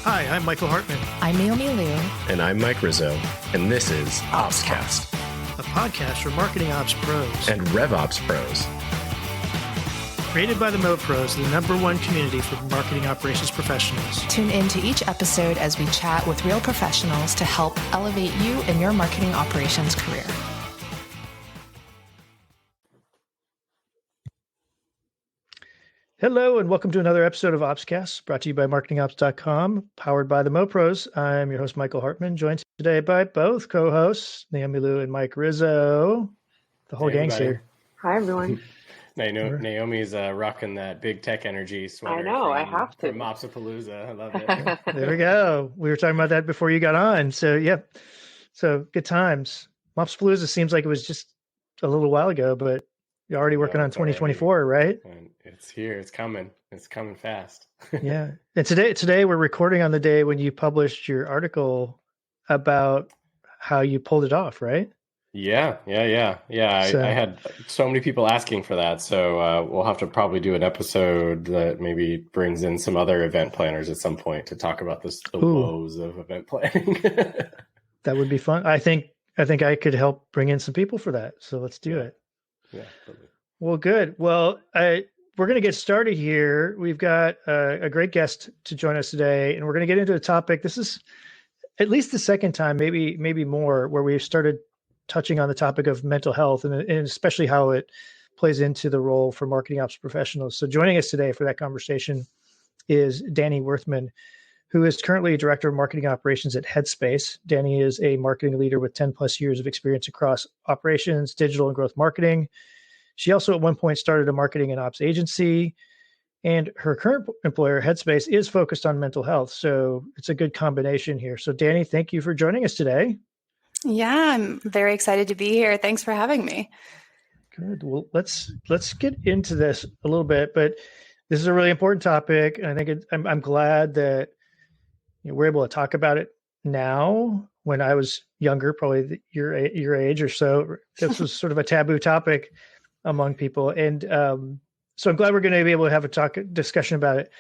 Hi, I'm Michael Hartman. I'm Naomi Liu. And I'm Mike Rizzo. And this is OpsCast, a podcast for marketing ops pros and RevOps pros. Created by the Mo Pros, the #1 community for marketing operations professionals. Tune in to each episode as we chat with real professionals to help elevate you in your marketing operations career. Hello, and welcome to another episode of OpsCast, brought to you by marketingops.com, powered by the Mo Pros. I'm your host, Michael Hartman, joined today by both co-hosts, Naomi Liu and Mike Rizzo. The whole gang's here. Hi, everyone. Naomi's rocking that big tech energy sweater. I know, I have to. From Mopsapalooza. I love it. There we go. We were talking about that before you got on. So, yep. So, good times. Mopsapalooza seems like it was just a little while ago, but you're already working on 2024, right? And it's here. It's coming. It's coming fast. Yeah. And today we're recording on the day when you published your article about how you pulled it off, right? Yeah. So, I had so many people asking for that. So we'll have to probably do an episode that maybe brings in some other event planners at some point to talk about the woes of event planning. That would be fun. I think I could help bring in some people for that. So let's do it. Yeah. Totally. Well, good. Well, we're going to get started here. We've got a great guest to join us today, and we're going to get into a topic. This is at least the second time, maybe more, where we've started touching on the topic of mental health and especially how it plays into the role for marketing ops professionals. So joining us today for that conversation is Dani Worthman, who is currently Director of Marketing Operations at Headspace. Dani is a marketing leader with 10 plus years of experience across operations, digital, and growth marketing. She also at one point started a marketing and ops agency, and her current employer, Headspace, is focused on mental health. So it's a good combination here. So Dani, thank you for joining us today. Yeah, I'm very excited to be here. Thanks for having me. Good. Well, let's get into this a little bit, but this is a really important topic, and I think I'm glad that we're able to talk about it now. When I was younger, probably your age or so, this was sort of a taboo topic among people, and so I'm glad we're going to be able to have a discussion about it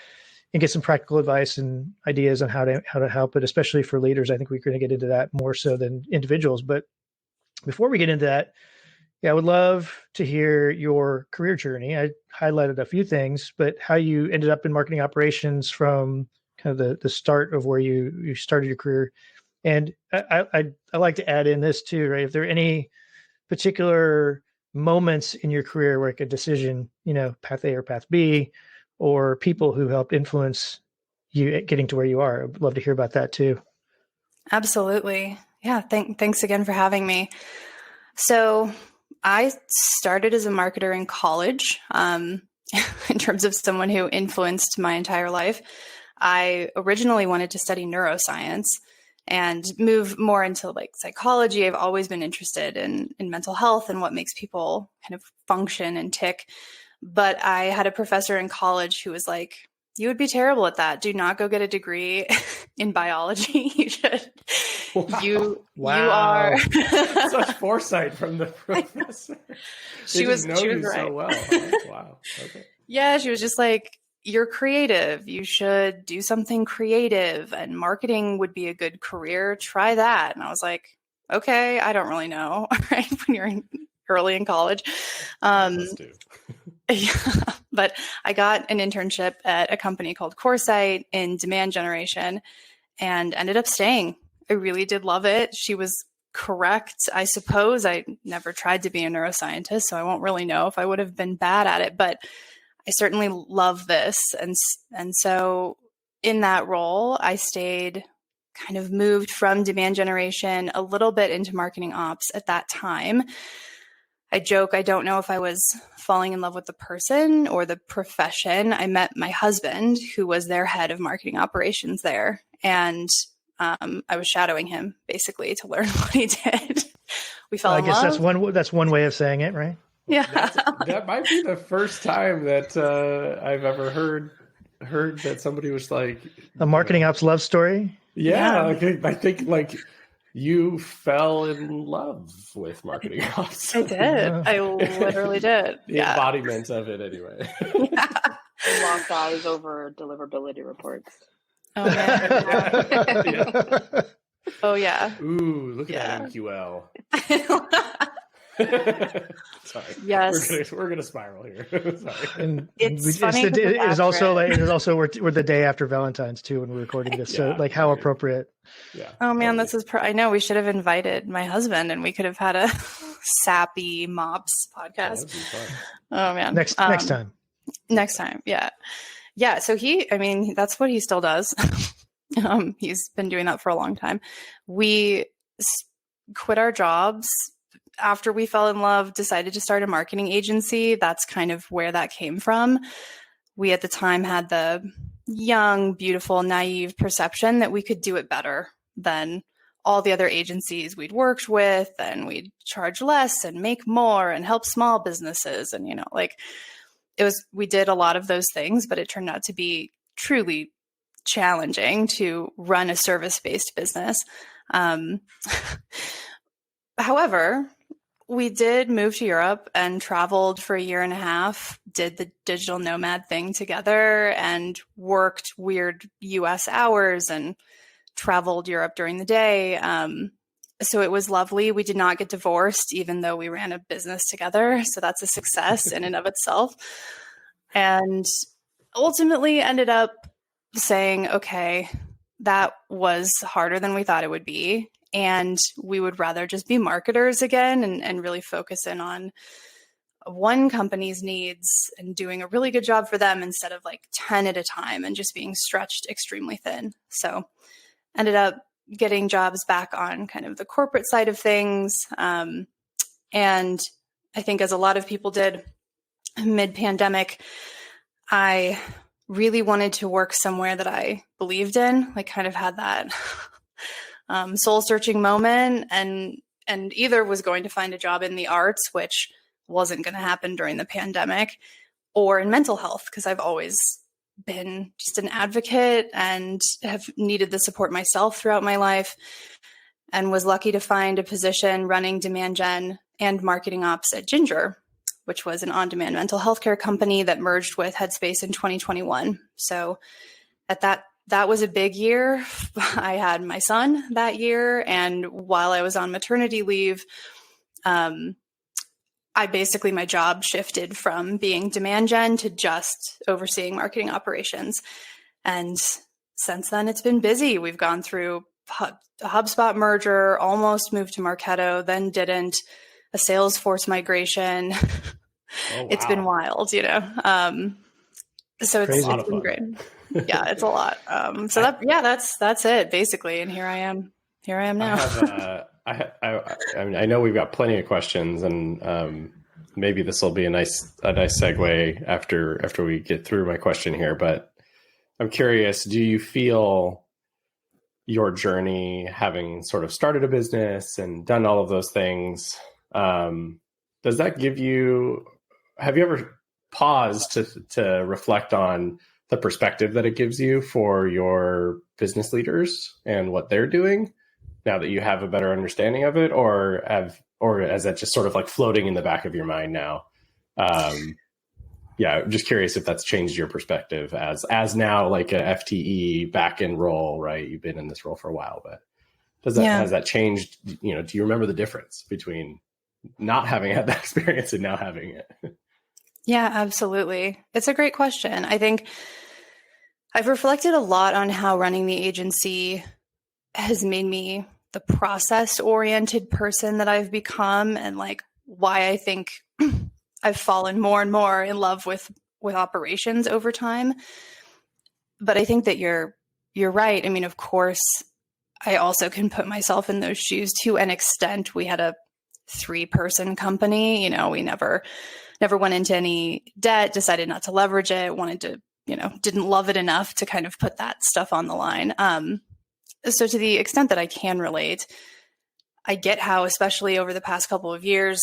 and get some practical advice and ideas on how to help it, especially for leaders. I think we're going to get into that more so than individuals. But before we get into that, I would love to hear your career journey. I highlighted a few things, but how you ended up in marketing operations from kind of the start of where you started your career. And I like to add in this too, right? If there are any particular moments in your career where like a decision, path A or path B, or people who helped influence you getting to where you are. I'd love to hear about that too. Absolutely. Yeah. Thanks again for having me. So I started as a marketer in college. In terms of someone who influenced my entire life, I originally wanted to study neuroscience and move more into like psychology. I've always been interested in mental health and what makes people kind of function and tick. But I had a professor in college who was like, you would be terrible at that. Do not go get a degree in biology. You should. Wow. You are such foresight from the professor. She was right. So well. Wow. Okay. Yeah, she was just like, you're creative. You should do something creative, and marketing would be a good career. Try that. And I was like, okay, I don't really know. Right? When you're early in college. Let's do. Yeah, but I got an internship at a company called Coresight in demand generation and ended up staying. I really did love it. She was correct. I suppose I never tried to be a neuroscientist, so I won't really know if I would have been bad at it, but I certainly love this. And so in that role, I stayed, kind of moved from demand generation a little bit into marketing ops at that time. I joke, I don't know if I was falling in love with the person or the profession. I met my husband, who was their head of marketing operations there. And I was shadowing him basically to learn what he did. We fell in love. I guess that's one way of saying it, right? Yeah. That might be the first time that I've ever heard that somebody was like a marketing ops love story. Yeah. I think like you fell in love with marketing ops. I did. I literally did. The embodiment of it anyway. Yeah. Locked eyes over deliverability reports. Oh man. Yeah. Oh yeah. Ooh, look at that MQL. Sorry. Yes. We're gonna spiral here. Sorry. And It's funny. it is also we're the day after Valentine's too when we're recording this. So like how appropriate. Yeah. Oh man, this is I know we should have invited my husband and we could have had a sappy mops podcast. Oh man. Next time. Next time. Yeah. Yeah. So that's what he still does. He's been doing that for a long time. We quit our jobs after we fell in love, decided to start a marketing agency. That's kind of where that came from. We at the time had the young, beautiful, naive perception that we could do it better than all the other agencies we'd worked with, and we'd charge less and make more and help small businesses. And, we did a lot of those things, but it turned out to be truly challenging to run a service-based business. However, we did move to Europe and traveled for a year and a half, did the digital nomad thing together and worked weird US hours and traveled Europe during the day. So it was lovely. We did not get divorced, even though we ran a business together. So that's a success in and of itself. And ultimately ended up saying, okay, that was harder than we thought it would be. And we would rather just be marketers again and really focus in on one company's needs and doing a really good job for them instead of like 10 at a time and just being stretched extremely thin. So ended up getting jobs back on kind of the corporate side of things. And I think as a lot of people did mid-pandemic, I really wanted to work somewhere that I believed in, like kind of had that soul searching moment and either was going to find a job in the arts, which wasn't going to happen during the pandemic, or in mental health, because I've always been just an advocate and have needed the support myself throughout my life, and was lucky to find a position running demand gen and marketing ops at Ginger, which was an on-demand mental health care company that merged with Headspace in 2021. So at that was a big year. I had my son that year. And while I was on maternity leave, my job shifted from being demand gen to just overseeing marketing operations. And since then, it's been busy. We've gone through a HubSpot merger, almost moved to Marketo, then didn't, a Salesforce migration. Oh, wow. It's been wild, so it's been great. Yeah, it's a lot. That's it basically. And here I am now. I know we've got plenty of questions, and maybe this will be a nice segue after we get through my question here. But I'm curious, do you feel your journey, having sort of started a business and done all of those things, does that have you ever paused to reflect on the perspective that it gives you for your business leaders and what they're doing now that you have a better understanding of it, or is that just sort of like floating in the back of your mind now? I'm just curious if that's changed your perspective as now like a FTE back in role, right? You've been in this role for a while, but has that changed? Do you remember the difference between not having had that experience and now having it? Yeah, absolutely. It's a great question. I think I've reflected a lot on how running the agency has made me the process-oriented person that I've become, and like why I think I've fallen more and more in love with operations over time. But I think that you're right. I mean, of course, I also can put myself in those shoes to an extent. We had a 3-person company. We never went into any debt, decided not to leverage it, wanted to, didn't love it enough to kind of put that stuff on the line. So to the extent that I can relate, I get how, especially over the past couple of years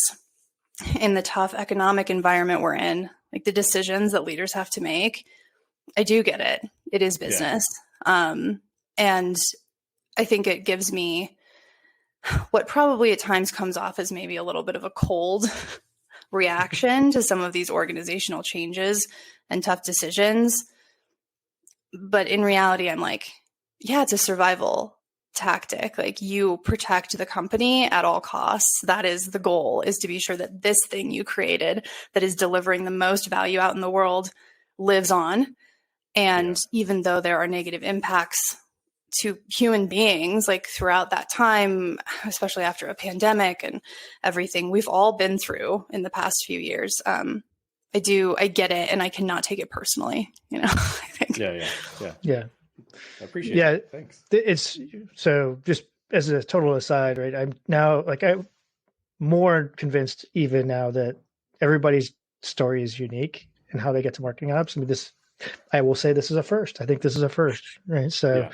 in the tough economic environment we're in, like the decisions that leaders have to make, I do get it. It is business. Yeah. And I think it gives me what probably at times comes off as maybe a little bit of a cold reaction to some of these organizational changes and tough decisions. But in reality, I'm like, it's a survival tactic. Like, you protect the company at all costs. That is the goal, is to be sure that this thing you created that is delivering the most value out in the world lives on. And even though there are negative impacts to human beings, like throughout that time, especially after a pandemic and everything we've all been through in the past few years, I get it, and I cannot take it personally, I think. Yeah. I appreciate it. Thanks. It's so, just as a total aside, right? I'm now, like, I'm more convinced even now that everybody's story is unique and how they get to marketing ops. I mean, I will say this is a first. I think this is a first, right? So,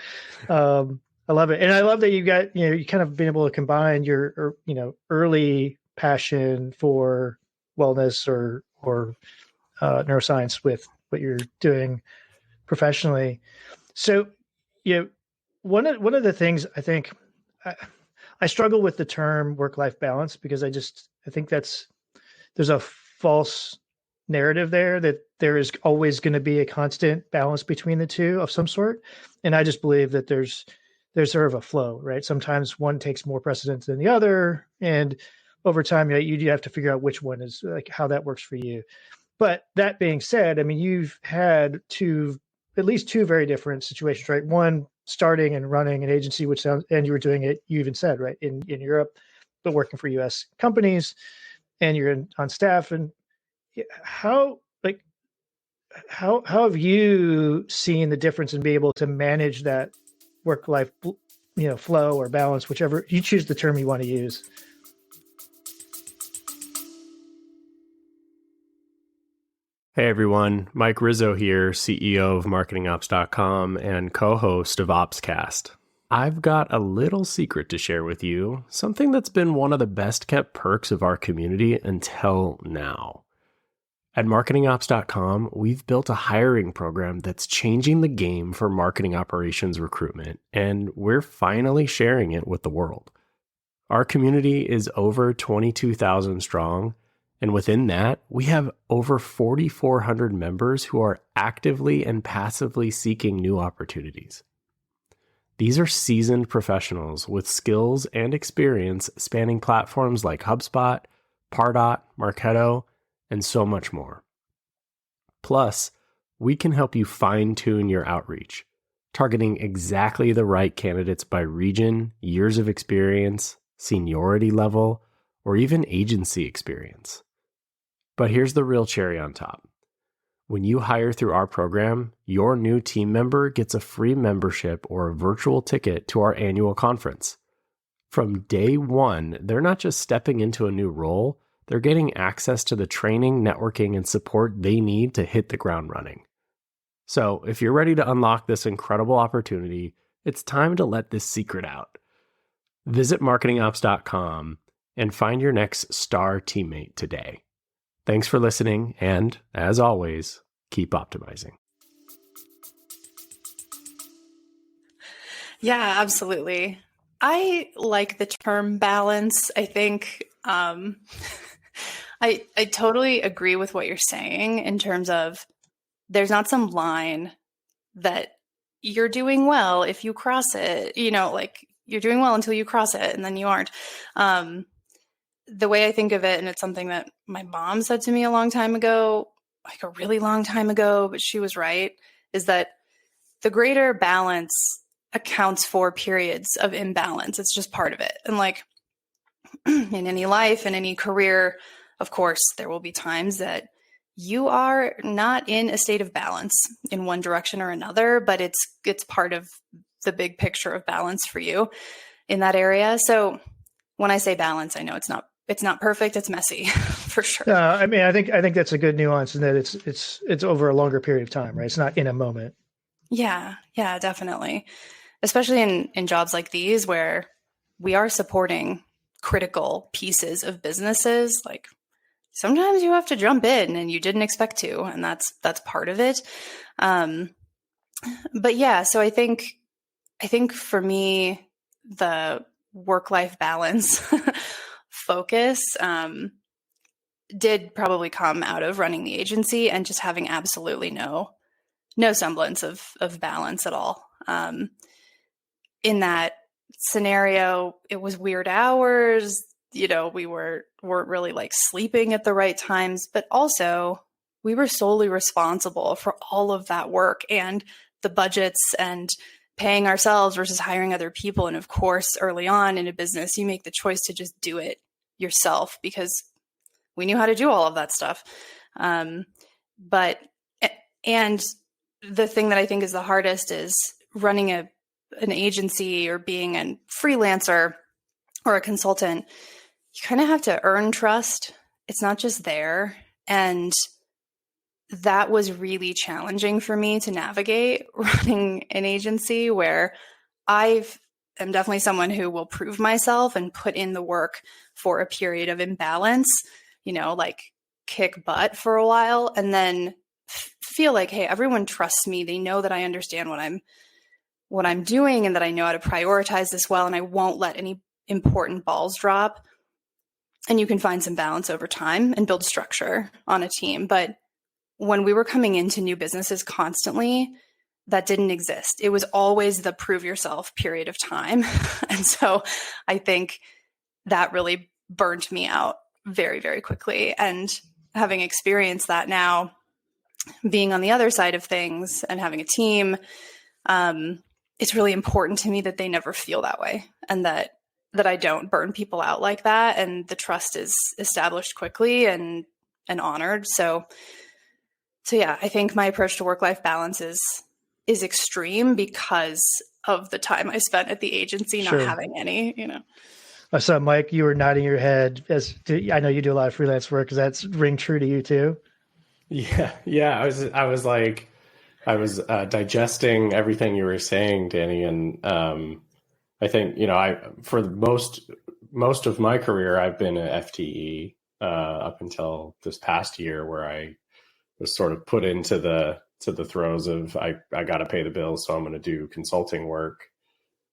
I love it. And I love that you got, you kind of been able to combine your, early passion for wellness or neuroscience with what you're doing professionally. So, one of the things I think I struggle with the term work-life balance, because I think there's a false narrative there that there is always going to be a constant balance between the two of some sort. And I just believe that there's sort of a flow, right? Sometimes one takes more precedence than the other. And over time, you have to figure out which one is, like, how that works for you. But that being said, I mean, you've had at least two very different situations, right? One, starting and running an agency, and you were doing it, you even said, right, in Europe, but working for US companies, and you're on staff. And how have you seen the difference in being able to manage that work-life, flow or balance, whichever you choose the term you want to use? Hey everyone, Mike Rizzo here, CEO of MarketingOps.com and co-host of OpsCast. I've got a little secret to share with you, something that's been one of the best kept perks of our community until now. At MarketingOps.com, we've built a hiring program that's changing the game for marketing operations recruitment, and we're finally sharing it with the world. Our community is over 22,000 strong, and within that, we have over 4,400 members who are actively and passively seeking new opportunities. These are seasoned professionals with skills and experience spanning platforms like HubSpot, Pardot, Marketo, and so much more. Plus, we can help you fine-tune your outreach, targeting exactly the right candidates by region, years of experience, seniority level, or even agency experience. But here's the real cherry on top. When you hire through our program, your new team member gets a free membership or a virtual ticket to our annual conference. From day one, they're not just stepping into a new role, they're getting access to the training, networking, and support they need to hit the ground running. So if you're ready to unlock this incredible opportunity, it's time to let this secret out. Visit marketingops.com and find your next star teammate today. Thanks for listening, and as always, keep optimizing. Yeah, absolutely. I like the term balance. I think I totally agree with what you're saying in terms of there's not some line that you're doing well if you cross it, like you're doing well until you cross it and then you aren't. The way I think of it, and it's something that my mom said to me a long time ago, like a really long time ago, but she was right, is that the greater balance accounts for periods of imbalance. It's just part of it. And like in any life, in any career, of course, there will be times that you are not in a state of balance in one direction or another, but it's part of the big picture of balance for you in that area. So when I say balance, I know it's not perfect. It's messy for sure. I mean, I think that's a good nuance in that it's over a longer period of time, right? It's not in a moment. Yeah, definitely. Especially in jobs like these where we are supporting critical pieces of businesses. Like sometimes you have to jump in and you didn't expect to, and that's part of it. But yeah, so I think for me, the work-life balance focus did probably come out of running the agency and just having absolutely no semblance of balance at all. in that scenario, it was weird hours. We weren't really like sleeping at the right times, but also we were solely responsible for all of that work and the budgets and paying ourselves versus hiring other people. And of course, early on in a business, you make the choice to just do it yourself because we knew how to do all of that stuff. And the thing that I think is the hardest is running an agency or being a freelancer or a consultant. You kind of have to earn trust. It's not just there. And that was really challenging for me to navigate running an agency where I'm definitely someone who will prove myself and put in the work for a period of imbalance, like kick butt for a while and then feel like, hey, everyone trusts me. They know that I understand what I'm doing and that I know how to prioritize this well, and I won't let any important balls drop. And you can find some balance over time and build structure on a team. But when we were coming into new businesses constantly, that didn't exist. It was always the prove yourself period of time. And so I think that really burned me out very, very quickly. And having experienced that now, being on the other side of things and having a team, it's really important to me that they never feel that way and that I don't burn people out like that. And the trust is established quickly and honored. So yeah, I think my approach to work-life balance is extreme because of the time I spent at the agency not having any, So Mike, you were nodding your head I know you do a lot of freelance work. Does that ring true to you too? Yeah. I was digesting everything you were saying, Dani. And I think, for most of my career, I've been an FTE up until this past year where I was sort of put into the throes of I got to pay the bills, so I'm going to do consulting work.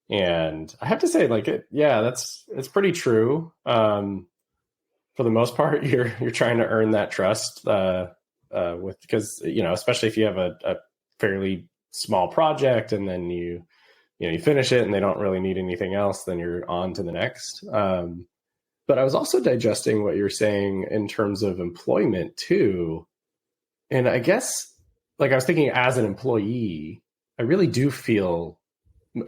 And I have to say, it's pretty true. For the most part, you're trying to earn that trust because especially if you have a fairly small project and then you finish it and they don't really need anything else, then you're on to the next. But I was also digesting what you're saying in terms of employment too. And I guess, I was thinking as an employee, I really do feel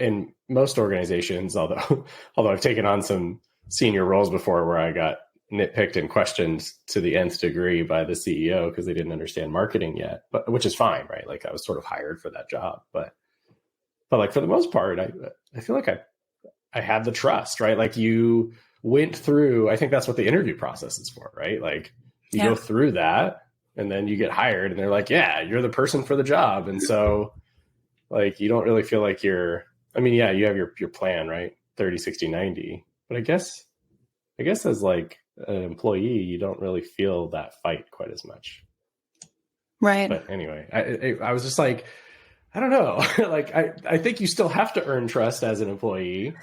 in most organizations, although I've taken on some senior roles before where I got nitpicked and questioned to the nth degree by the CEO because they didn't understand marketing yet, but which is fine, right? I was sort of hired for that job, but for the most part, I feel like I had the trust, right? You went through, I think that's what the interview process is for, right? You go through that and then you get hired and they're like, yeah, you're the person for the job. And so you don't really feel like you have your plan, right? 30, 60, 90. But I guess as an employee, you don't really feel that fight quite as much. Right. But anyway, I was just I don't know. I think you still have to earn trust as an employee.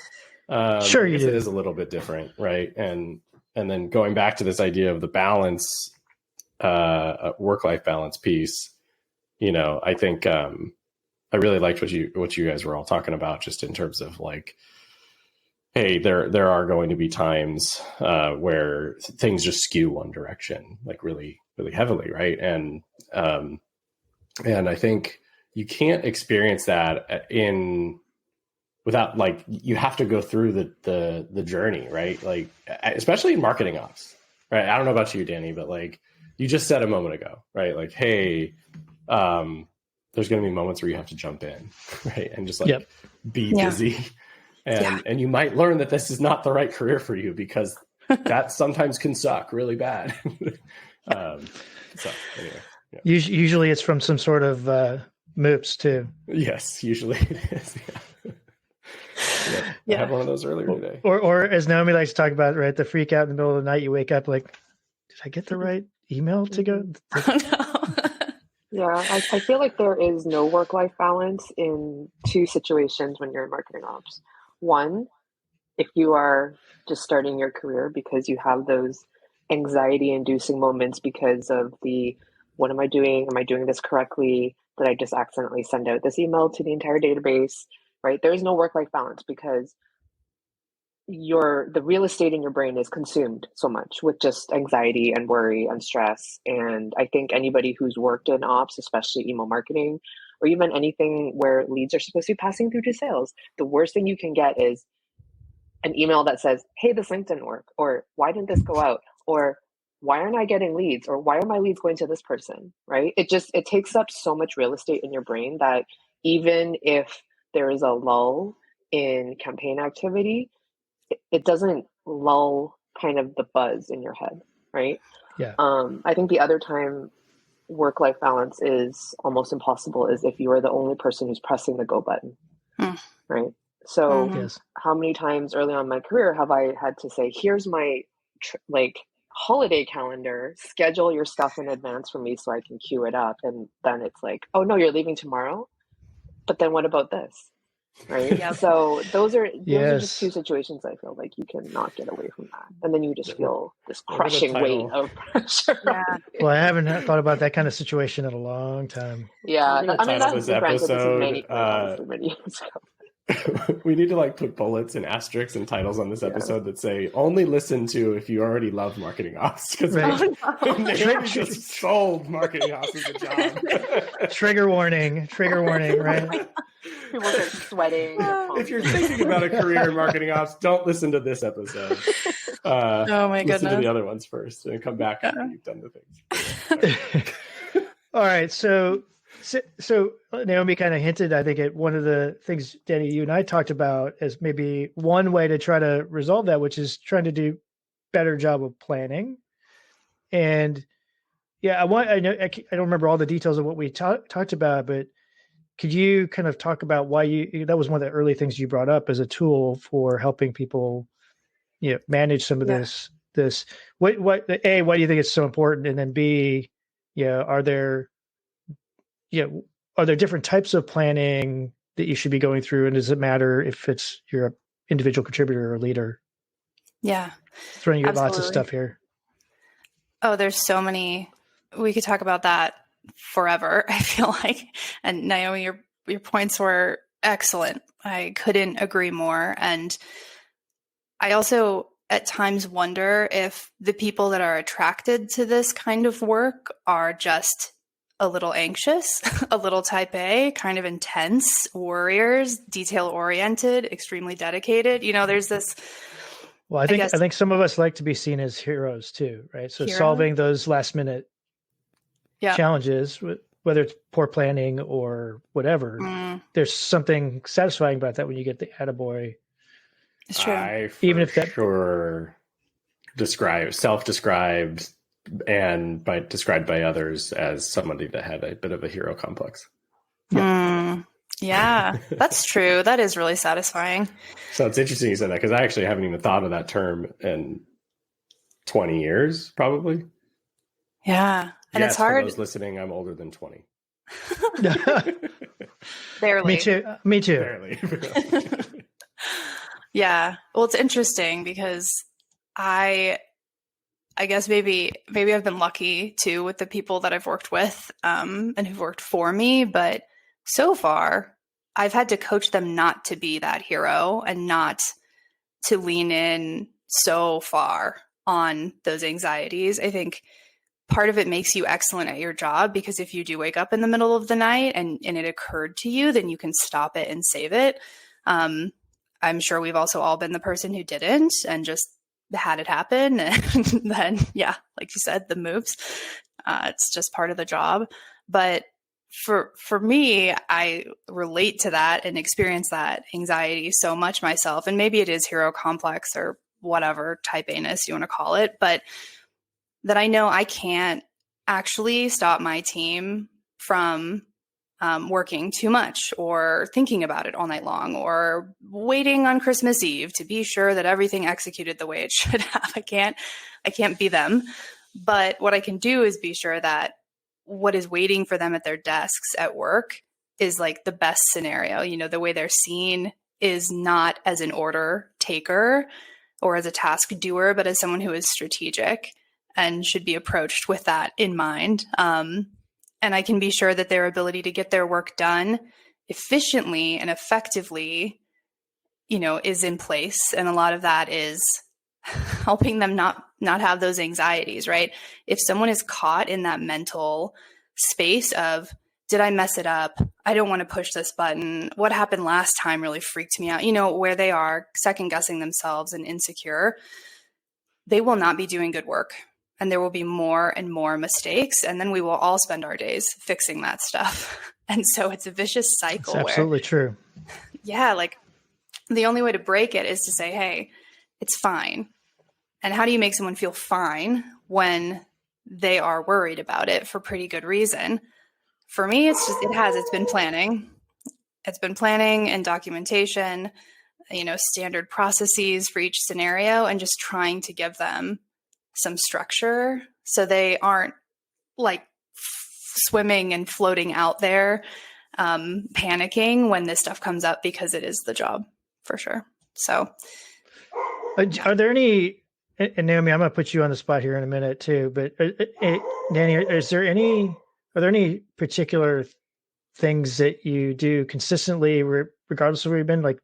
Sure, you do. It is a little bit different, right? And then going back to this idea of the balance, work-life balance piece, I think I really liked what you guys were all talking about, just in terms of hey, there are going to be times where things just skew one direction, really, really heavily, right? And I think you can't experience that without you have to go through the journey, right? Especially in marketing ops, right? I don't know about you, Dani, but you just said a moment ago, right? Hey, there's going to be moments where you have to jump in, right? And just be busy. And you might learn that this is not the right career for you because that sometimes can suck really bad. So anyway. Yeah. Usually it's from some sort of moops too. Yes, usually it is. I had one of those earlier today. Or as Naomi likes to talk about, right? The freak out in the middle of the night, you wake up did I get the right email to go? Oh, no. Yeah, I feel like there is no work-life balance in two situations when you're in marketing ops. One, if you are just starting your career because you have those anxiety-inducing moments because of what am I doing? Am I doing this correctly? Did I just accidentally send out this email to the entire database? right? There is no work-life balance because the real estate in your brain is consumed so much with just anxiety and worry and stress. And I think anybody who's worked in ops, especially email marketing, or even anything where leads are supposed to be passing through to sales, the worst thing you can get is an email that says, hey, this link didn't work, or why didn't this go out, or why aren't I getting leads, or why are my leads going to this person, right? It takes up so much real estate in your brain that even if there is a lull in campaign activity, it doesn't lull kind of the buzz in your head, right? Yeah. I think the other time work-life balance is almost impossible is if you are the only person who's pressing the go button, right? So Yes. how many times early on in my career have I had to say, here's my holiday calendar, schedule your stuff in advance for me so I can queue it up. And then it's like, oh no, you're leaving tomorrow. But then what about this? Right. Yep. So those are just two situations I feel like you cannot get away from that. And then you just feel this crushing weight of pressure. Yeah. Well, I haven't thought about that kind of situation in a long time. Yeah. I mean, that's this granted, this is episode, many years ago. We need to put bullets and asterisks and titles on this episode that say only listen to if you already love marketing ops, because Naomi just sold marketing ops as a job. Trigger warning, right? People start sweating. If you're thinking about a career in marketing ops, don't listen to this episode. Oh my goodness. Listen to the other ones first and come back after you've done the things. All right. So Naomi kind of hinted, I think, at one of the things, Dani, you and I talked about as maybe one way to try to resolve that, which is trying to do better job of planning. And yeah, I know I don't remember all the details of what we talked about, but could you kind of talk about why that was one of the early things you brought up as a tool for helping people, manage some of this, why do you think it's so important? And then B, are there different types of planning that you should be going through? And does it matter if you're an individual contributor or leader? Yeah. Throwing you lots of stuff here. Oh, there's so many. We could talk about that forever, I feel like. And Naomi, your points were excellent. I couldn't agree more. And I also at times wonder if the people that are attracted to this kind of work are just a little anxious, a little type A, kind of intense warriors, detail oriented, extremely dedicated. There's this. Well, I think some of us like to be seen as heroes too, right? So solving those last minute challenges, whether it's poor planning or whatever, there's something satisfying about that when you get the attaboy. It's true. Even if that self-described and described by others as somebody that had a bit of a hero complex. Yeah, that's true. That is really satisfying. So it's interesting you said that, because I actually haven't even thought of that term in 20 years, probably. Yeah. And it's hard. For those listening, I'm older than 20. Barely. Me too. Barely. Yeah. Well, it's interesting because I guess maybe I've been lucky too with the people that I've worked with and who've worked for me. But so far, I've had to coach them not to be that hero and not to lean in so far on those anxieties. I think part of it makes you excellent at your job, because if you do wake up in the middle of the night and it occurred to you, then you can stop it and save it. I'm sure we've also all been the person who didn't and just had it happen. And then, like you said, the moves, it's just part of the job. But for me, I relate to that and experience that anxiety so much myself. And maybe it is hero complex or whatever type A-ness you want to call it, but that I know I can't actually stop my team from working too much or thinking about it all night long or waiting on Christmas Eve to be sure that everything executed the way it should have. I can't be them. But what I can do is be sure that what is waiting for them at their desks at work is like the best scenario. The way they're seen is not as an order taker or as a task doer, but as someone who is strategic and should be approached with that in mind. And I can be sure that their ability to get their work done efficiently and effectively, is in place. And a lot of that is helping them not have those anxieties, right? If someone is caught in that mental space of, did I mess it up? I don't want to push this button. What happened last time really freaked me out. Where they are second guessing themselves and insecure, they will not be doing good work. And there will be more and more mistakes. And then we will all spend our days fixing that stuff. And so it's a vicious cycle. It's absolutely true. Yeah. Like the only way to break it is to say, hey, it's fine. And how do you make someone feel fine when they are worried about it for pretty good reason? For me, it's been planning. It's been planning and documentation, standard processes for each scenario, and just trying to give them some structure so they aren't like swimming and floating out there, panicking when this stuff comes up, because it is the job for sure. So are there any, and Naomi, I'm going to put you on the spot here in a minute too, but Dani, are there any particular things that you do consistently, regardless of where you've been? Like,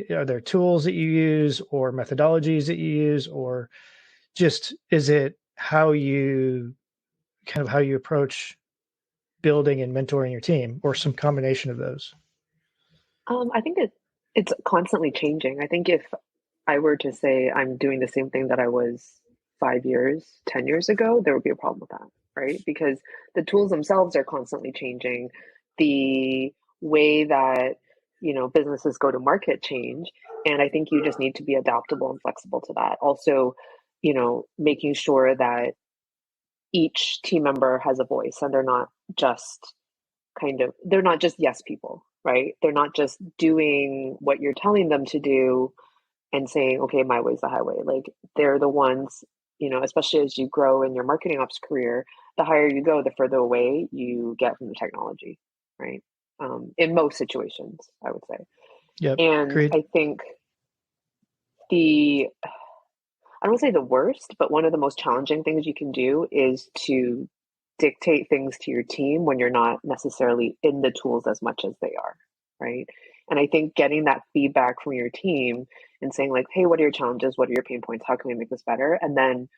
are there tools that you use or methodologies that you use, or just, is it how you approach building and mentoring your team, or some combination of those? I think it's constantly changing. I think if I were to say I'm doing the same thing that I was 5 years, 10 years ago, there would be a problem with that, right? Because the tools themselves are constantly changing. The way that, businesses go to market change. And I think you just need to be adaptable and flexible to that. Also, making sure that each team member has a voice, and they're not just yes people, right? They're not just doing what you're telling them to do and saying, okay, my way's the highway. Like, they're the ones, especially as you grow in your marketing ops career, the higher you go, the further away you get from the technology, right? In most situations, I would say. Yep, and agreed. I think I don't want to say the worst, but one of the most challenging things you can do is to dictate things to your team when you're not necessarily in the tools as much as they are, right? And I think getting that feedback from your team and saying like, hey, what are your challenges? What are your pain points? How can we make this better? And then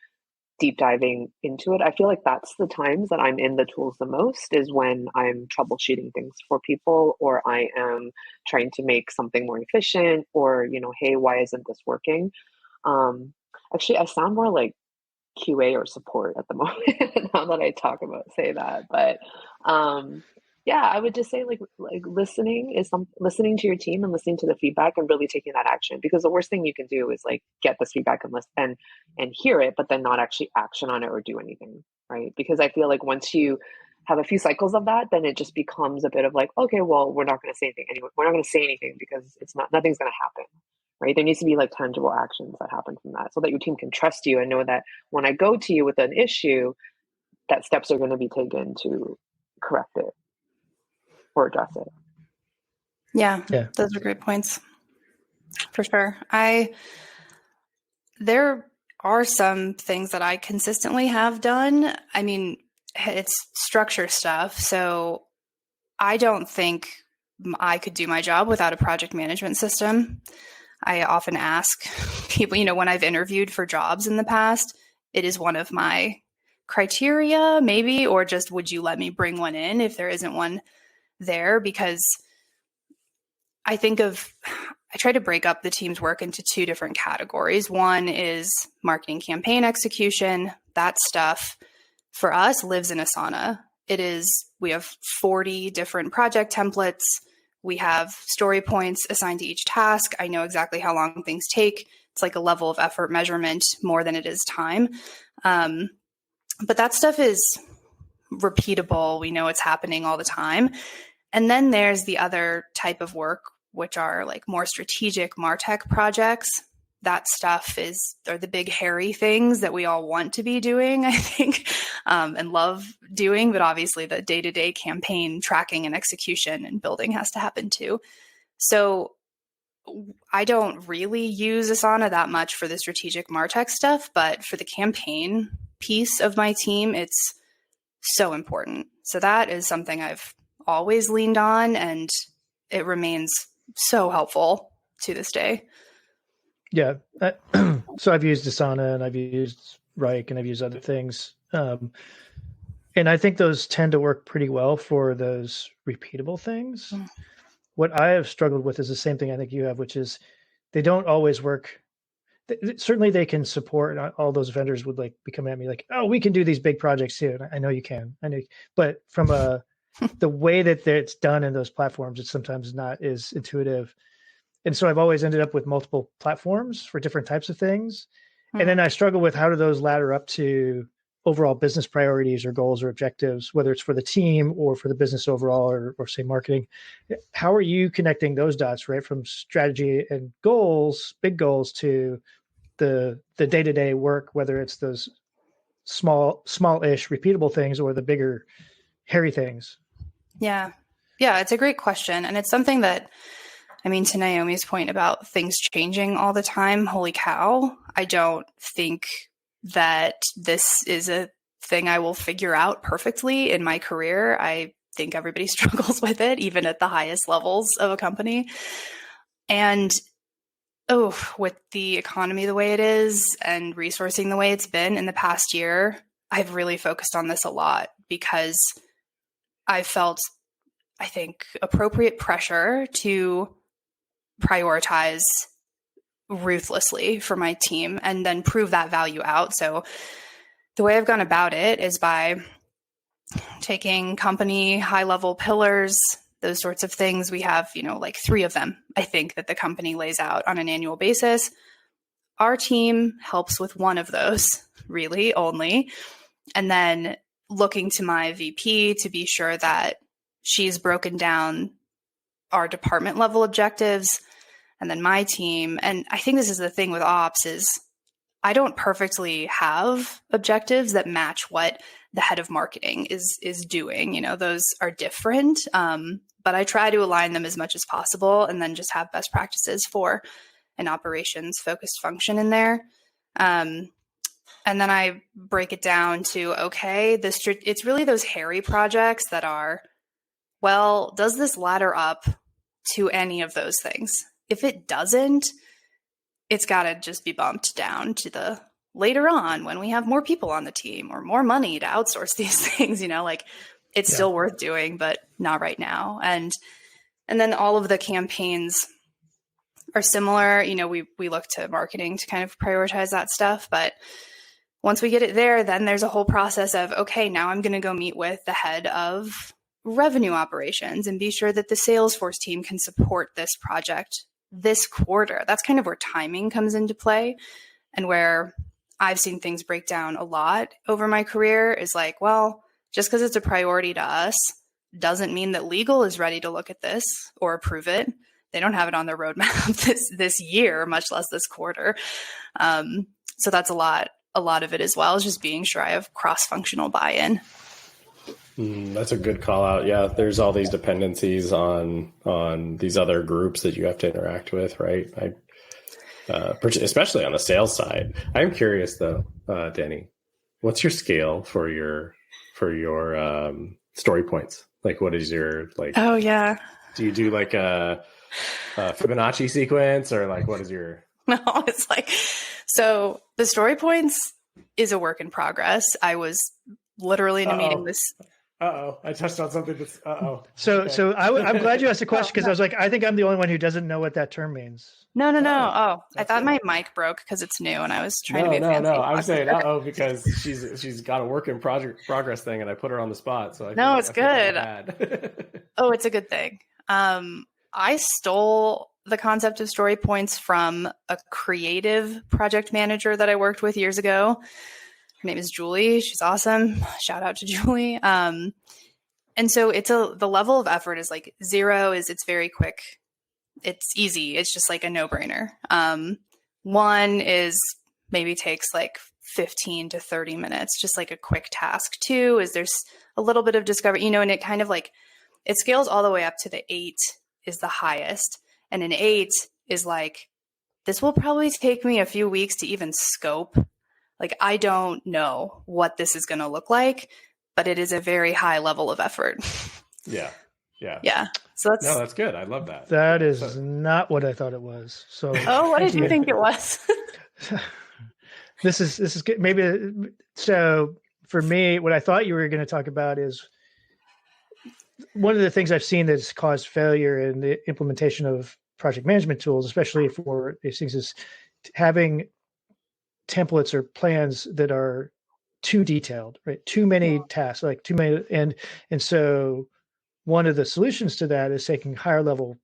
deep diving into it. I feel like that's the times that I'm in the tools the most, is when I'm troubleshooting things for people, or I am trying to make something more efficient, or, hey, why isn't this working? Actually, I sound more like QA or support at the moment now that I say that. But yeah, I would just say like listening to your team and listening to the feedback and really taking that action, because the worst thing you can do is like get this feedback and listen and hear it, but then not actually action on it or do anything, right? Because I feel like once you have a few cycles of that, then it just becomes a bit of like, okay, well, we're not going to say anything anyway. We're not going to say anything because nothing's going to happen, right? There needs to be like tangible actions that happen from that, so that your team can trust you and know that when I go to you with an issue, that steps are going to be taken to correct it or address it. Yeah, those are great points for sure. There are some things that I consistently have done. I mean, it's structure stuff. So I don't think I could do my job without a project management system. I often ask people, when I've interviewed for jobs in the past, it is one of my criteria, maybe, or just, would you let me bring one in if there isn't one there? Because I try to break up the team's work into two different categories. One is marketing campaign execution. That stuff for us lives in Asana. We have 40 different project templates. We have story points assigned to each task. I know exactly how long things take. It's like a level of effort measurement more than it is time. But that stuff is repeatable. We know it's happening all the time. And then there's the other type of work, which are like more strategic MarTech projects. That stuff are the big hairy things that we all want to be doing, I think, and love doing. But obviously the day-to-day campaign tracking and execution and building has to happen too. So I don't really use Asana that much for the strategic MarTech stuff, but for the campaign piece of my team, it's so important. So that is something I've always leaned on, and it remains so helpful to this day. Yeah. So I've used Asana and I've used Reich and I've used other things. And I think those tend to work pretty well for those repeatable things. Mm. What I have struggled with is the same thing I think you have, which is they don't always work. Certainly they can support, all those vendors would like be coming at me like, oh, we can do these big projects too. And I know you can, but from the way that it's done in those platforms, it's sometimes not as intuitive. And so I've always ended up with multiple platforms for different types of things. Mm-hmm. And then I struggle with how do those ladder up to overall business priorities or goals or objectives, whether it's for the team or for the business overall or say marketing. How are you connecting those dots, right? From strategy and goals, big goals, to the day-to-day work, whether it's those small-ish repeatable things or the bigger hairy things? Yeah, it's a great question. And it's something that, I mean, to Naomi's point about things changing all the time, holy cow, I don't think that this is a thing I will figure out perfectly in my career. I think everybody struggles with it, even at the highest levels of a company. And with the economy the way it is and resourcing the way it's been in the past year, I've really focused on this a lot because I felt, I think, appropriate pressure to prioritize ruthlessly for my team and then prove that value out. So the way I've gone about it is by taking company high-level pillars, those sorts of things. We have, like 3 of them, I think, that the company lays out on an annual basis. Our team helps with one of those, really, only. And then looking to my VP to be sure that she's broken down our department level objectives, and then my team. And I think this is the thing with ops is I don't perfectly have objectives that match what the head of marketing is doing. Those are different. But I try to align them as much as possible and then just have best practices for an operations focused function in there. And then I break it down to, okay, it's really those hairy projects that are, well, does this ladder up to any of those things? If it doesn't, it's got to just be bumped down to the later on when we have more people on the team or more money to outsource these things, it's still worth doing, but not right now. And then all of the campaigns are similar. We look to marketing to kind of prioritize that stuff. But once we get it there, then there's a whole process of, okay, now I'm going to go meet with the head of revenue operations and be sure that the Salesforce team can support this project this quarter. That's kind of where timing comes into play, and where I've seen things break down a lot over my career is like, well, just because it's a priority to us doesn't mean that legal is ready to look at this or approve it. They don't have it on their roadmap this year, much less this quarter. So that's a lot of it as well, is just being sure I have cross-functional buy-in. That's a good call out. Yeah, there's all these dependencies on these other groups that you have to interact with, right? Especially on the sales side. I'm curious though, Dani, what's your scale for your story points? Like, what is your Oh yeah. Do you do like a Fibonacci sequence, or like what is your? No, it's so the story points is a work in progress. I was literally in a meeting this. I touched on something that's, So I'm glad you asked the question, because I was like, I think I'm the only one who doesn't know what that term means. No. I thought my mic broke because it's new and I was trying to be fancy. No. I'm saying, because she's got a work in progress thing and I put her on the spot. So it's good. Oh, it's a good thing. I stole the concept of story points from a creative project manager that I worked with years ago. Her name is Julie. She's awesome. Shout out to Julie. And so the level of effort is like 0 is it's very quick. It's easy. It's just like a no-brainer. 1 is maybe takes like 15 to 30 minutes, just like a quick task. 2 is there's a little bit of discovery, and it kind of like, it scales all the way up to the 8 is the highest. And an 8 is like, this will probably take me a few weeks to even scope. Like, I don't know what this is going to look like, but it is a very high level of effort. Yeah. Yeah. So that's good. I love that. That is not what I thought it was. So what did you think it was? This is good. Maybe so. For me, what I thought you were going to talk about is one of the things I've seen that's caused failure in the implementation of project management tools, especially for these things, is having templates or plans that are too detailed, right? Too many tasks, like too many. And so one of the solutions to that is taking higher level,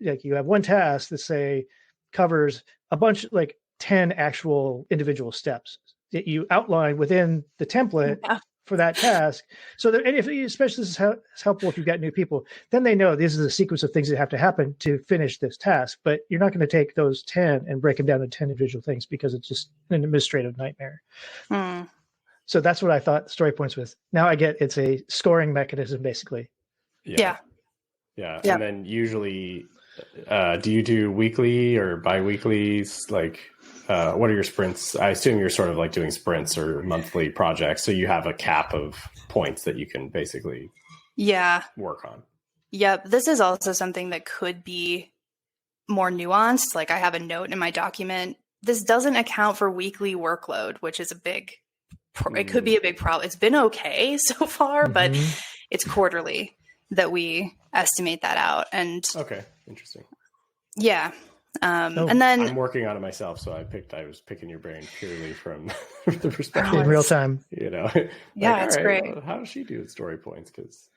like you have one task that say covers a bunch, like 10 actual individual steps that you outline within the template for that task. So that, and if, especially this is helpful if you've got new people, then they know this is a sequence of things that have to happen to finish this task, but you're not going to take those 10 and break them down into 10 individual things because it's just an administrative nightmare. So that's what I thought story points was. Now I get it's a scoring mechanism, basically. Yeah. And then usually, do you do weekly or bi-weekly? Like, what are your sprints? I assume you're sort of like doing sprints or monthly projects. So you have a cap of points that you can basically work on. Yep. This is also something that could be more nuanced. Like I have a note in my document. This doesn't account for weekly workload, which is it could be a big problem. It's been okay so far, but it's quarterly that we estimate that out. And okay, interesting. Yeah. And then I'm working on it myself, so I was picking your brain purely from the perspective in real time. You know, it's great. Well, how does she do story points? Because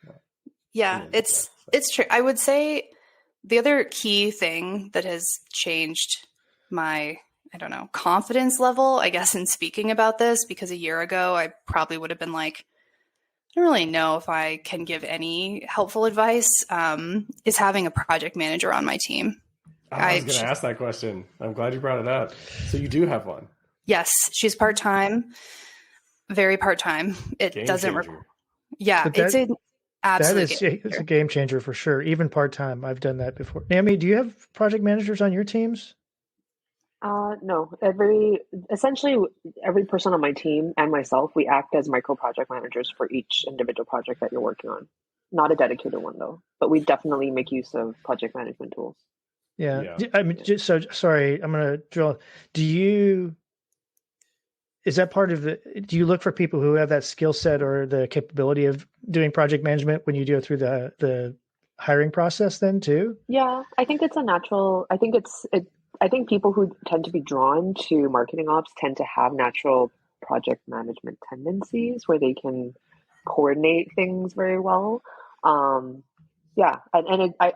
it's true. I would say the other key thing that has changed my confidence level, I guess, in speaking about this, because a year ago I probably would have been like, I don't really know if I can give any helpful advice, is having a project manager on my team. I was going to ask that question. I'm glad you brought it up. So you do have one. Yes. She's part-time, very part-time. It game doesn't changer. It's an absolute it's a game changer for sure. Even part-time. I've done that before. Naomi, do you have project managers on your teams? No. Essentially every person on my team and myself, we act as micro project managers for each individual project that you're working on. Not a dedicated one though, but we definitely make use of project management tools. Yeah. I mean, sorry, I'm going to drill. Is that part of do you look for people who have that skill set or the capability of doing project management when you go through the hiring process then too? Yeah, I think it's a natural, I think people who tend to be drawn to marketing ops tend to have natural project management tendencies where they can coordinate things very well. I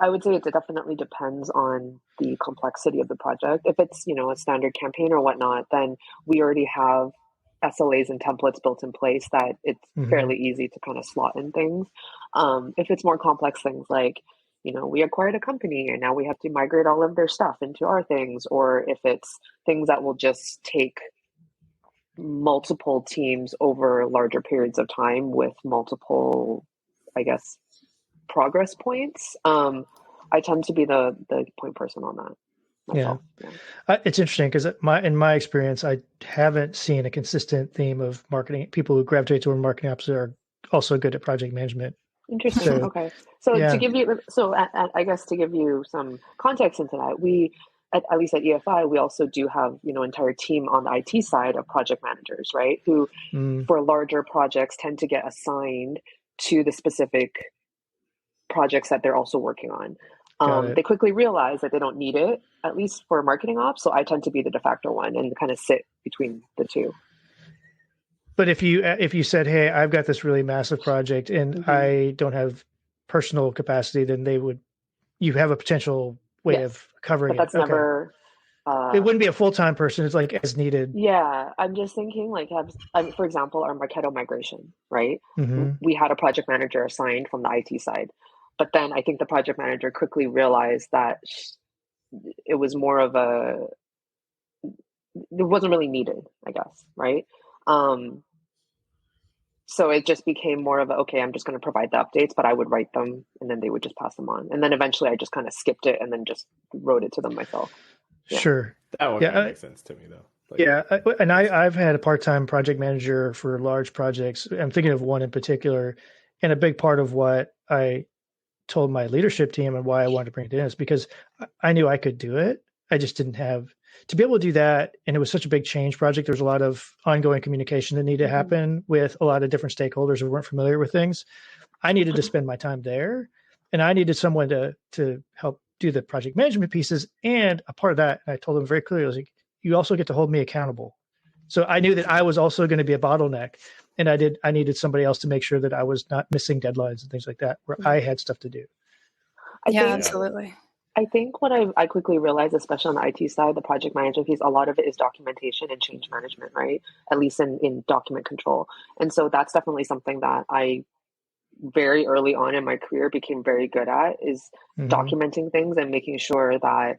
would say it definitely depends on the complexity of the project. If it's, a standard campaign or whatnot, then we already have SLAs and templates built in place that it's fairly easy to kind of slot in things. If it's more complex things like, we acquired a company and now we have to migrate all of their stuff into our things, or if it's things that will just take multiple teams over larger periods of time with multiple, I guess, progress points, I tend to be the point person on that myself. Yeah. It's interesting because in my experience, I haven't seen a consistent theme of marketing. People who gravitate toward marketing ops are also good at project management. Interesting. Okay. So to give you, I guess to give you some context into that, we, at least at EFI, we also do have, entire team on the IT side of project managers, right? Who for larger projects tend to get assigned to the specific projects that they're also working on. They quickly realize that they don't need it, at least for marketing ops. So I tend to be the de facto one and kind of sit between the two. But if you said, hey, I've got this really massive project and I don't have personal capacity, then you have a potential way of covering but that's it. Never, it wouldn't be a full-time person. It's like as needed. Yeah. I'm just thinking for example, our Marketo migration, right? We had a project manager assigned from the IT side, but then I think the project manager quickly realized that it was more of it wasn't really needed, I guess. Right. So it just became more of okay, I'm just going to provide the updates, but I would write them and then they would just pass them on. And then eventually I just kind of skipped it and then just wrote it to them myself. Yeah. Sure. That would make sense to me though. And I've had a part-time project manager for large projects. I'm thinking of one in particular. And a big part of what I told my leadership team and why I wanted to bring it in is because I knew I could do it. I just didn't have to be able to do that. And it was such a big change project. There was a lot of ongoing communication that needed to happen with a lot of different stakeholders who weren't familiar with things. I needed to spend my time there, and I needed someone to help do the project management pieces. And a part of that, and I told them very clearly, I was like, you also get to hold me accountable. So I knew that I was also going to be a bottleneck, and I needed somebody else to make sure that I was not missing deadlines and things like that, where I had stuff to do. Absolutely. I think what I quickly realized, especially on the IT side, the project management piece, a lot of it is documentation and change management, right? At least in document control. And so that's definitely something that I very early on in my career became very good at, is documenting things and making sure that,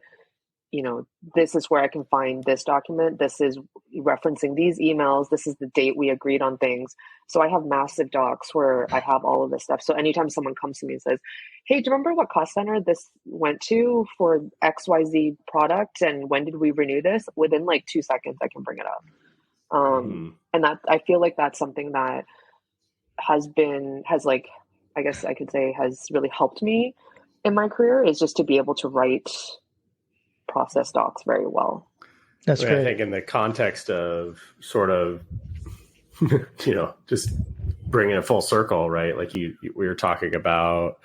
this is where I can find this document. This is referencing these emails. This is the date we agreed on things. So I have massive docs where I have all of this stuff. So anytime someone comes to me and says, hey, do you remember what cost center this went to for XYZ product? And when did we renew this? Within like 2 seconds, I can bring it up. And that, I feel like that's something that has really helped me in my career, is just to be able to write process docs very well. That's great. I think in the context of sort of, just bringing it full circle, right? Like we were talking about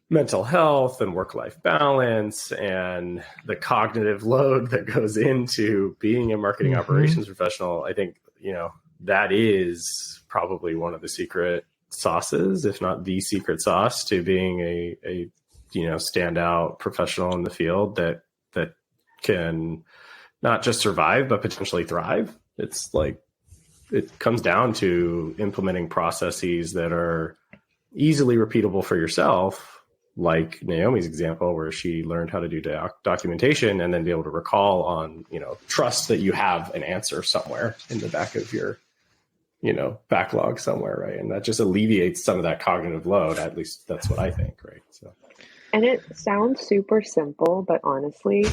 mental health and work-life balance and the cognitive load that goes into being a marketing operations professional. I think, that is probably one of the secret sauces, if not the secret sauce, to being a standout professional in the field that can not just survive, but potentially thrive. It's like, it comes down to implementing processes that are easily repeatable for yourself, like Naomi's example, where she learned how to do documentation and then be able to recall on, trust that you have an answer somewhere in the back of your, backlog somewhere, right? And that just alleviates some of that cognitive load. At least that's what I think, right? So, and it sounds super simple, but honestly,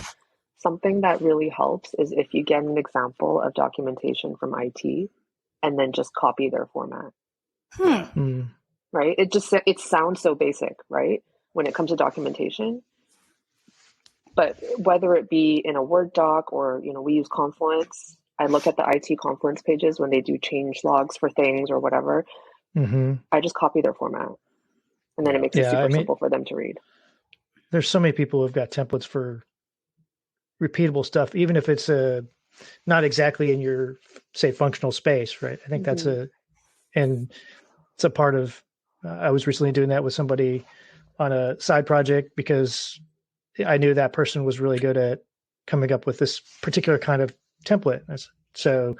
something that really helps is if you get an example of documentation from IT and then just copy their format. Right? It sounds so basic, right? When it comes to documentation. But whether it be in a Word doc or, we use Confluence, I look at the IT Confluence pages when they do change logs for things or whatever. I just copy their format. And then it makes it super simple for them to read. There's so many people who've got templates for repeatable stuff, even if it's not exactly in your, say, functional space, right? I think that's it's a part of, I was recently doing that with somebody on a side project because I knew that person was really good at coming up with this particular kind of template. So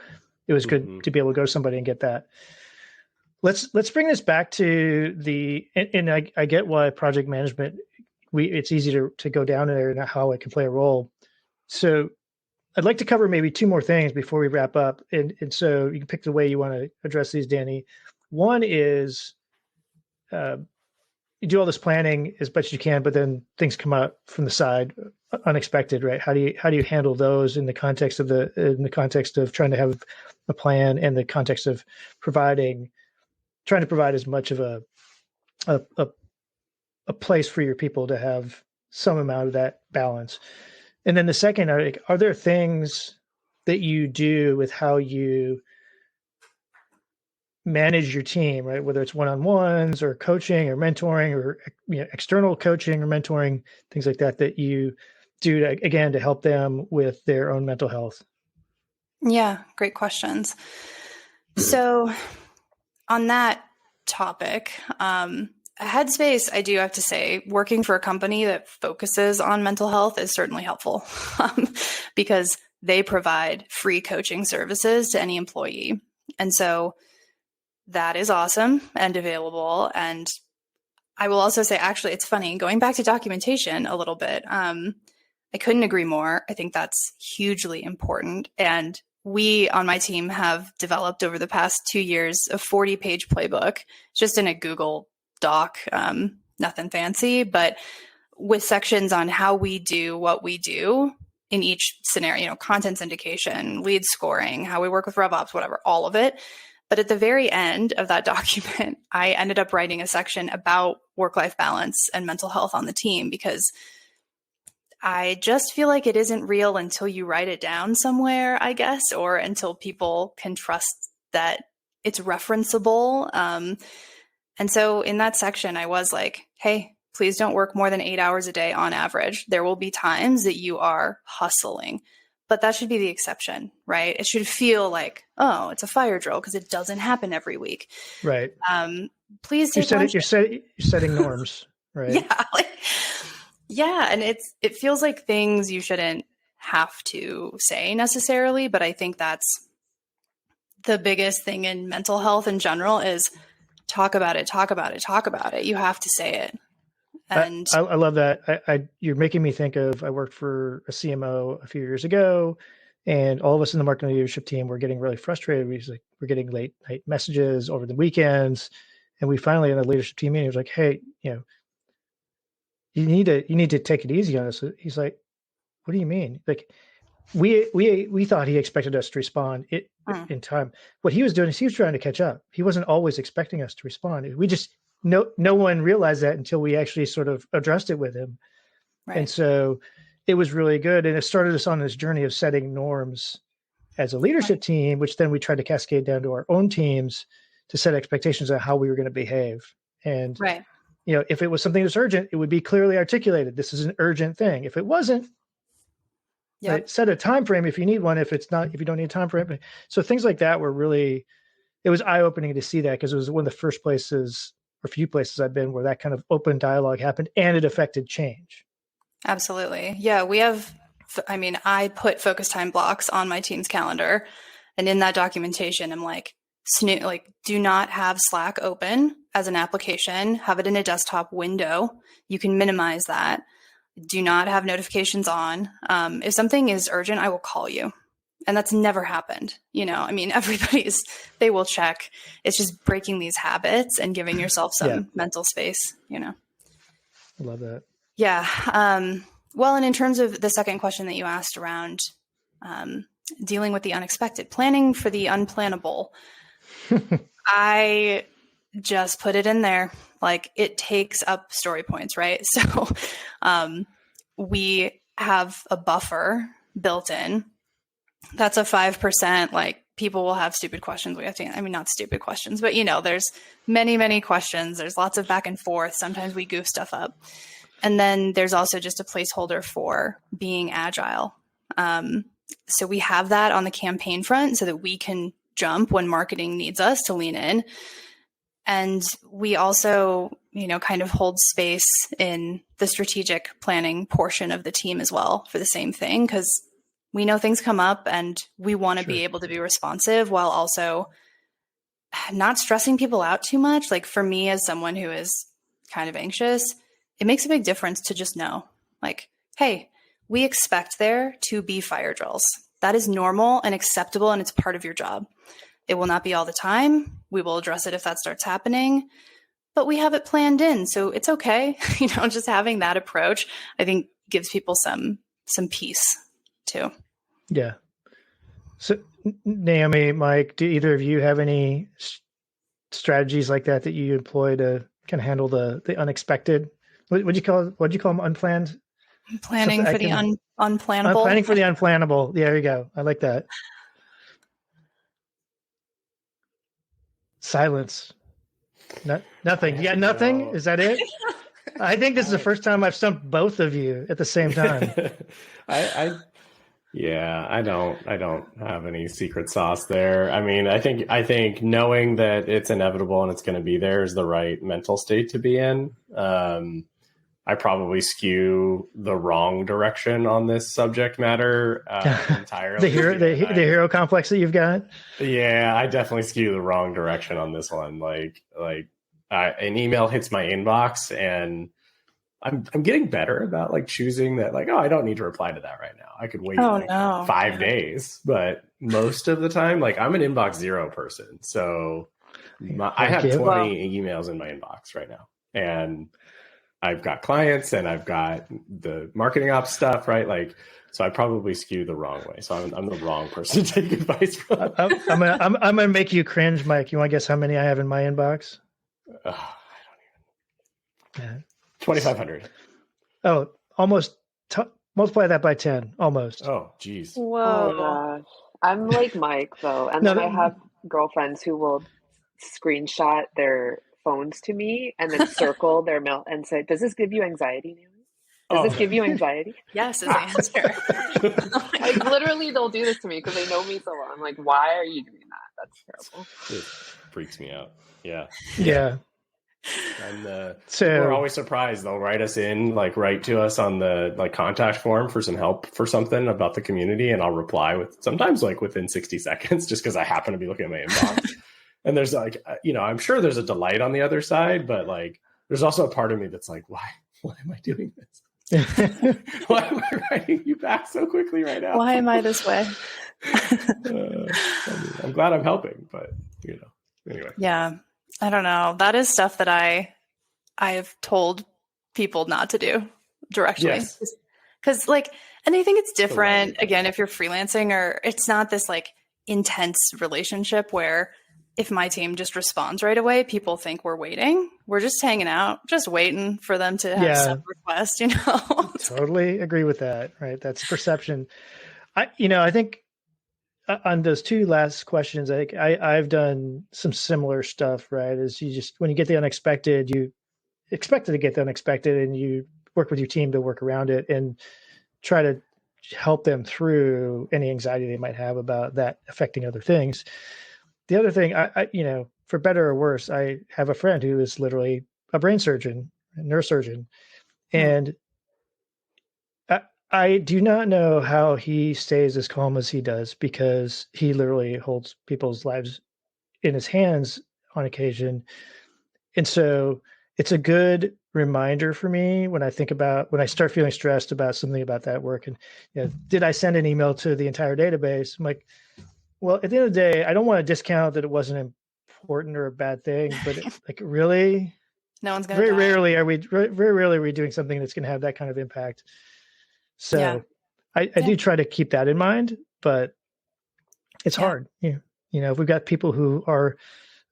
it was good to be able to go to somebody and get that. Let's bring this back to and I get why project management, it's easy to go down there and how it can play a role. So I'd like to cover maybe two more things before we wrap up. And so you can pick the way you want to address these, Dani. One is you do all this planning as best you can, but then things come out from the side unexpected, right? How do you handle those in the context of trying to have a plan and the context of trying to provide as much of a place for your people to have some amount of that balance? And then the second, are there things that you do with how you manage your team, right? Whether it's one-on-ones or coaching or mentoring or external coaching or mentoring, things like that, that you do to help them with their own mental health? Yeah, great questions. So on that topic, Headspace, I do have to say, working for a company that focuses on mental health is certainly helpful because they provide free coaching services to any employee. And so that is awesome and available. And I will also say, actually, it's funny, going back to documentation a little bit, I couldn't agree more. I think that's hugely important. And we on my team have developed over the past 2 years a 40-page playbook just in a Google Doc, nothing fancy, but with sections on how we do what we do in each scenario, content syndication, lead scoring, how we work with RevOps, whatever, all of it. But at the very end of that document, I ended up writing a section about work-life balance and mental health on the team, because I just feel like it isn't real until you write it down somewhere, I guess, or until people can trust that it's referenceable. And so in that section, I was like, hey, please don't work more than 8 hours a day on average. There will be times that you are hustling, but that should be the exception, right? It should feel like, oh, it's a fire drill because it doesn't happen every week. Right. Please take you're setting norms, right? Yeah. And it feels like things you shouldn't have to say necessarily, but I think that's the biggest thing in mental health in general is talk about it. You have to say it. And I love that. You're making me think of, I worked for a CMO a few years ago, and all of us in the marketing leadership team were getting really frustrated. We're getting late night messages over the weekends. And we finally in the leadership team meeting was like, hey, you need to take it easy on us. He's like, what do you mean? Like we thought he expected us to respond in time. What he was doing is he was trying to catch up. He wasn't always expecting us to respond. We just, no one realized that until we actually sort of addressed it with him. Right. And so it was really good. And it started us on this journey of setting norms as a leadership team, which then we tried to cascade down to our own teams to set expectations on how we were going to behave. And, if it was something that's urgent, it would be clearly articulated. This is an urgent thing. If it wasn't, set a time frame if you need one. If you don't need a time frame. So things like that were really, it was eye-opening to see that, because it was one of the first places or few places I've been where that kind of open dialogue happened and it affected change. Absolutely. Yeah. I put focus time blocks on my team's calendar, and in that documentation, I'm like, do not have Slack open as an application, have it in a desktop window. You can minimize that. Do not have notifications on. If something is urgent, I will call you. And that's never happened. They will check. It's just breaking these habits and giving yourself some mental space, I love that. Yeah. Well, and in terms of the second question that you asked around dealing with the unexpected, planning for the unplannable, I just put it in there. Like, it takes up story points, right? So we have a buffer built in. That's a 5%. Like, people will have stupid questions. We have to, not stupid questions, but there's many, many questions. There's lots of back and forth. Sometimes we goof stuff up. And then there's also just a placeholder for being agile. So we have that on the campaign front so that we can jump when marketing needs us to lean in. And we also, kind of hold space in the strategic planning portion of the team as well for the same thing, because we know things come up and we want to be able to be responsive while also not stressing people out too much. Like, for me, as someone who is kind of anxious, it makes a big difference to just know, like, hey, we expect there to be fire drills. That is normal and acceptable, and it's part of your job. It will not be all the time. We will address it if that starts happening, but we have it planned in. So it's okay. Just having that approach, I think, gives people some peace too. Yeah. So Naomi, Mike, do either of you have any strategies like that you employ to kind of handle the unexpected? What'd you call them? Unplanned? Planning for the unplannable. Planning for the unplannable. Yeah, there you go. I like that. Silence. Nothing. You got nothing? Is that it? I think this is the first time I've stumped both of you at the same time. I don't have any secret sauce there. I think knowing that it's inevitable and it's going to be there is the right mental state to be in. I probably skew the wrong direction on this subject matter entirely. the hero complex that you've got. Yeah, I definitely skew the wrong direction on this one. An email hits my inbox and I'm getting better about choosing that, I don't need to reply to that right now. I could wait 5 days, but most of the time, I'm an inbox zero person. So I have 20 emails in my inbox right now, and I've got clients and I've got the marketing ops stuff, right? So I probably skew the wrong way. So I'm the wrong person to take advice from. I'm gonna make you cringe, Mike. You want to guess how many I have in my inbox? I don't even. 2,500. Oh, almost. Multiply that by 10. Almost. Oh, geez. Whoa. Oh my gosh. I'm like Mike though, and then I have girlfriends who will screenshot their phones to me and then circle their mail and say, "Does this give you anxiety, Naomi? Does this give you anxiety?" Yes is the answer. Like literally, they'll do this to me because they know me so well. I'm like, why are you doing that? That's terrible. It freaks me out. Yeah. Yeah. And so we're always surprised. They'll write to us on the contact form for some help for something about the community, and I'll reply sometimes within 60 seconds, just because I happen to be looking at my inbox. And there's I'm sure there's a delight on the other side, but there's also a part of me that's like, why am I doing this? Why am I writing you back so quickly right now? Why am I this way? I'm glad I'm helping, but anyway. Yeah. I don't know. That is stuff that I've told people not to do directly. Yes. Because and I think it's different, again, if you're freelancing, or it's not this intense relationship where if my team just responds right away, people think we're waiting. We're just hanging out, just waiting for them to have some request, Totally agree with that. Right. That's perception. I think on those two last questions, I've done some similar stuff, right? Is when you get the unexpected, you expect to get the unexpected, and you work with your team to work around it and try to help them through any anxiety they might have about that affecting other things. The other thing, I for better or worse, I have a friend who is literally a brain surgeon, a neurosurgeon, and I do not know how he stays as calm as he does, because he literally holds people's lives in his hands on occasion. And so it's a good reminder for me when I start feeling stressed about something about that work. And did I send an email to the entire database? I'm like, well, at the end of the day, I don't want to discount that it wasn't important or a bad thing, but really, no one's going to very rarely are we doing something that's going to have that kind of impact. So I do try to keep that in mind, but it's hard. If we've got people who are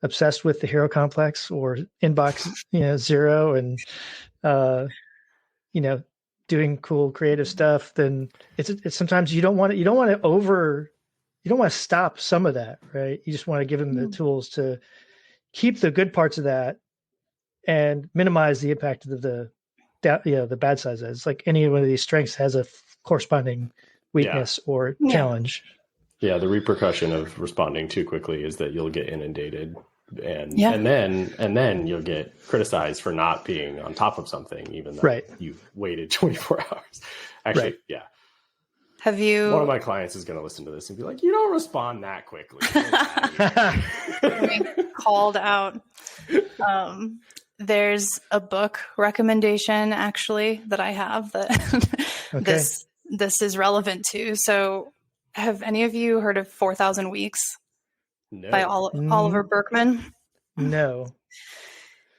obsessed with the hero complex or inbox, zero, and, doing cool creative stuff, then it's sometimes you don't want to stop some of that, right? You just want to give them the tools to keep the good parts of that and minimize the impact of the bad sides. It's like any one of these strengths has a corresponding weakness or challenge. Yeah, the repercussion of responding too quickly is that you'll get inundated, and then you'll get criticized for not being on top of something, even though you've waited 24 hours. Actually, Have you? One of my clients is going to listen to this and be like, "You don't respond that quickly." Called out. There's a book recommendation actually that I have that this is relevant to. So have any of you heard of 4,000 Weeks by Oliver Burkeman? No.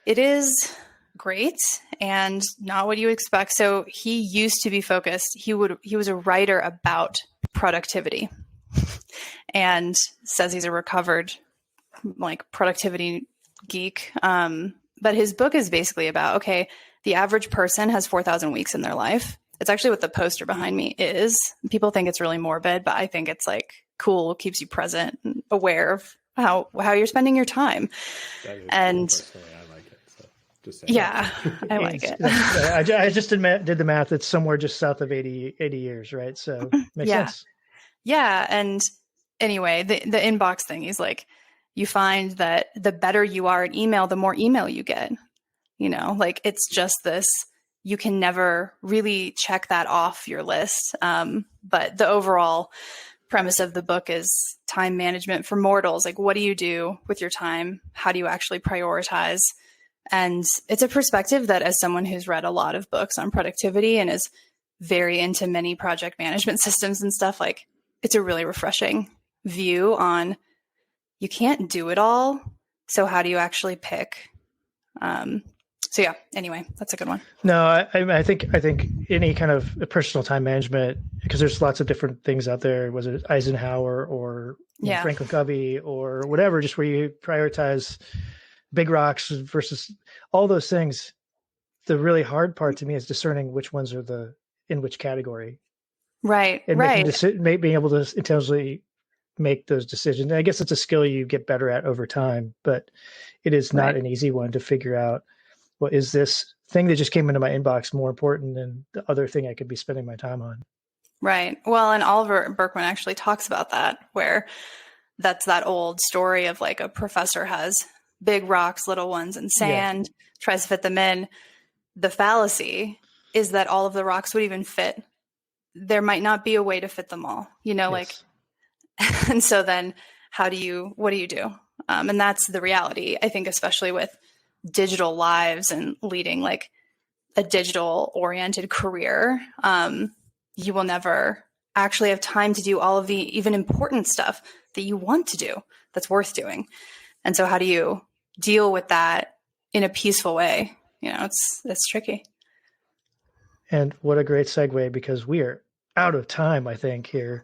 It is great and not what you expect. So he used to be focused. He was a writer about productivity and says he's a recovered productivity geek. But his book is basically about, the average person has 4,000 weeks in their life. It's actually what the poster behind me is. People think it's really morbid, but I think it's cool, keeps you present and aware of how you're spending your time. And personally, I like it. So just saying. Yeah, I like it. I just did the math. It's somewhere just south of 80 years, right? So makes sense. Yeah. And anyway, the inbox thing is you find that the better you are at email, the more email you get. It's just this, you can never really check that off your list. But the overall premise of the book is time management for mortals. What do you do with your time? How do you actually prioritize? And it's a perspective that, as someone who's read a lot of books on productivity and is very into many project management systems and stuff, it's a really refreshing view on, you can't do it all. So how do you actually pick So yeah, anyway, that's a good one. No, I think any kind of personal time management, because there's lots of different things out there, was it Eisenhower or Franklin Covey or whatever, just where you prioritize big rocks versus all those things. The really hard part to me is discerning which ones are in which category. Right. And being able to intentionally make those decisions. And I guess it's a skill you get better at over time, but it is not an easy one to figure out. Well, is this thing that just came into my inbox more important than the other thing I could be spending my time on? Right. Well, and Oliver Berkman actually talks about that, where that's that old story of like a professor has big rocks, little ones, and sand, tries to fit them in. The fallacy is that all of the rocks would even fit. There might not be a way to fit them all, like, and so then what do you do? And that's the reality, I think, especially with digital lives and leading like a digital oriented career. You will never actually have time to do all of the even important stuff that you want to do that's worth doing. And so how do you deal with that in a peaceful way? It's tricky. And what a great segue, because we are out of time, I think, here.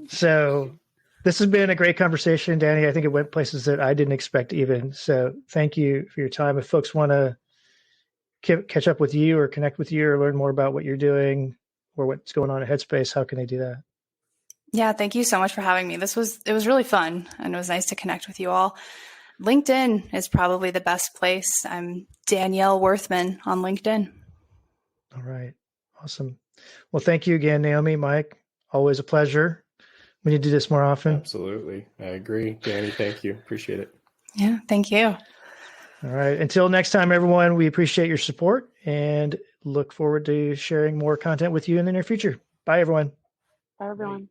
So this has been a great conversation, Dani. I think it went places that I didn't expect even. So thank you for your time. If folks want to catch up with you or connect with you or learn more about what you're doing or what's going on at Headspace, how can they do that? Yeah, thank you so much for having me. It was really fun, and it was nice to connect with you all. LinkedIn is probably the best place. I'm Danielle Worthman on LinkedIn. All right. Awesome. Well, thank you again, Naomi, Mike. Always a pleasure. We need to do this more often. Absolutely. I agree. Dani, thank you. Appreciate it. Yeah, thank you. All right. Until next time, everyone, we appreciate your support and look forward to sharing more content with you in the near future. Bye, everyone. Bye, everyone.